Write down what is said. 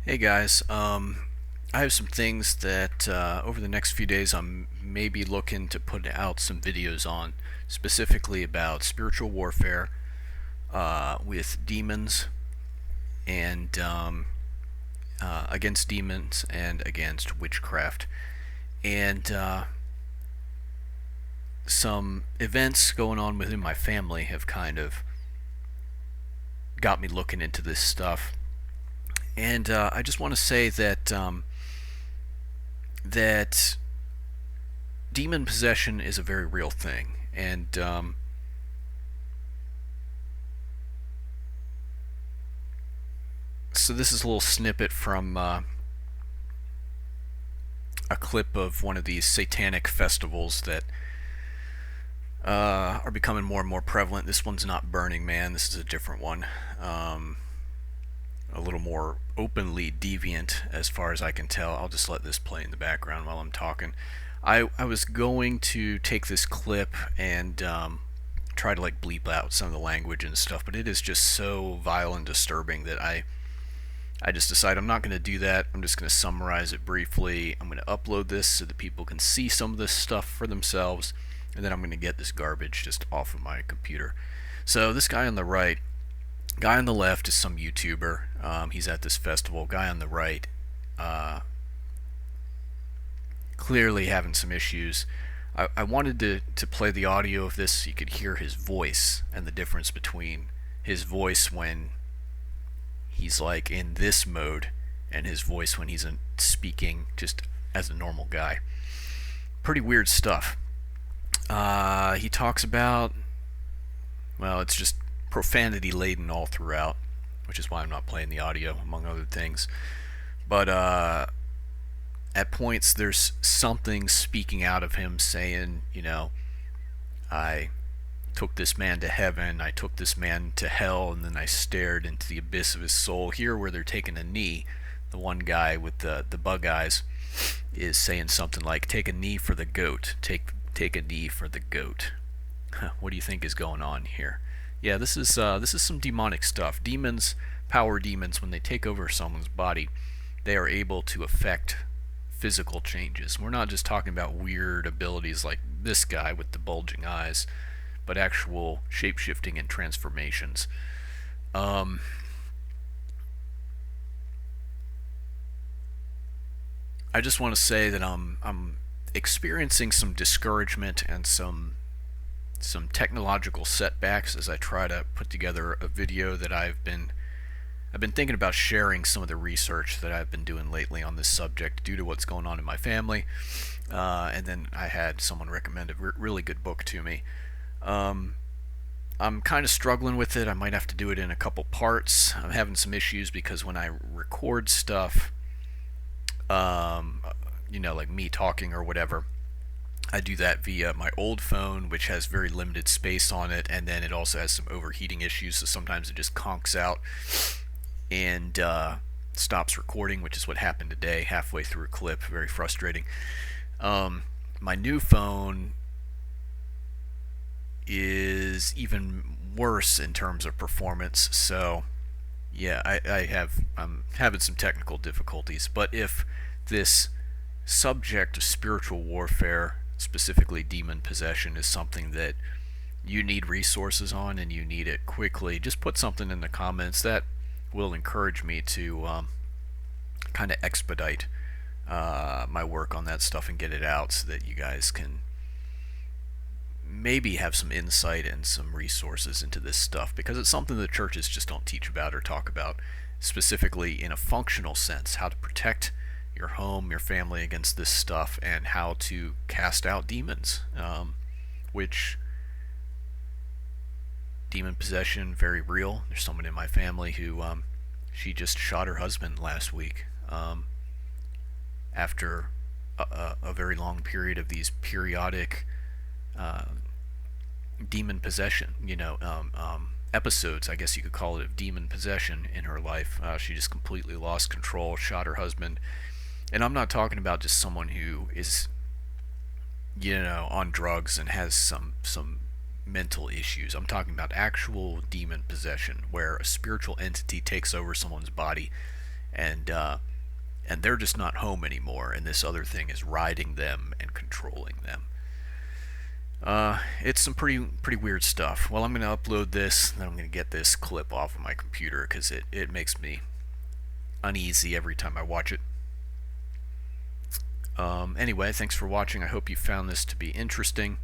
Hey guys, I have some things that over the next few days I'm maybe looking to put out some videos on, specifically about spiritual warfare with demons and against demons and against witchcraft, and some events going on within my family have kind of got me looking into this stuff. And I just want to say that demon possession is a very real thing, and so this is a little snippet from a clip of one of these satanic festivals that are becoming more and more prevalent. This one's not Burning Man. This is a different one, a little more openly deviant, as far as I can tell. I'll just let this play in the background while I'm talking. I was going to take this clip and try to like bleep out some of the language and stuff, but it is just so vile and disturbing that I just decided I'm not going to do that. I'm just going to summarize it briefly. I'm going to upload this so that people can see some of this stuff for themselves, and then I'm going to get this garbage just off of my computer. So this guy on the right, guy on the left is some YouTuber. He's at this festival. Guy on the right, uh, clearly having some issues. I wanted to play the audio of this so you could hear his voice and the difference between his voice when he's like in this mode and his voice when he's speaking just as a normal guy. Pretty weird stuff. He talks about, well, it's just profanity laden all throughout, which is why I'm not playing the audio, among other things. But at points, there's something speaking out of him saying, I took this man to heaven, I took this man to hell, and then I stared into the abyss of his soul. Here, where they're taking a knee, the one guy with the bug eyes is saying something like, "Take a knee for the goat. Take a knee for the goat." What do you think is going on here? Yeah, this is some demonic stuff. Demons, power demons, when they take over someone's body, they are able to affect physical changes. We're not just talking about weird abilities like this guy with the bulging eyes, but actual shape-shifting and transformations. Um, I just want to say that I'm experiencing some discouragement and some technological setbacks as I try to put together a video that I've been thinking about sharing some of the research that I've been doing lately on this subject due to what's going on in my family. And then I had someone recommend a really good book to me. Um, I'm kind of struggling with it. I might have to do it in a couple parts. I'm having some issues because when I record stuff, um, like me talking or whatever, I do that via my old phone, which has very limited space on it, and then it also has some overheating issues, so sometimes it just conks out and stops recording, which is what happened today, halfway through a clip. Very frustrating. My new phone is even worse in terms of performance, so yeah, I'm having some technical difficulties. But if this subject of spiritual warfare, specifically demon possession, is something that you need resources on and you need it quickly, just put something in the comments that will encourage me to kind of expedite my work on that stuff and get it out so that you guys can maybe have some insight and some resources into this stuff, because it's something the churches just don't teach about or talk about, specifically in a functional sense, how to protect your home, your family against this stuff, and how to cast out demons, which demon possession, very real. There's someone in my family who she just shot her husband last week, after a very long period of these periodic uh, demon possession, episodes, I guess you could call it, of demon possession in her life. She just completely lost control, shot her husband. And I'm not talking about just someone who is, on drugs and has some mental issues. I'm talking about actual demon possession, where a spiritual entity takes over someone's body And they're just not home anymore, and this other thing is riding them and controlling them. It's some pretty weird stuff. Well, I'm going to upload this, then I'm going to get this clip off of my computer because it makes me uneasy every time I watch it. Anyway, thanks for watching. I hope you found this to be interesting.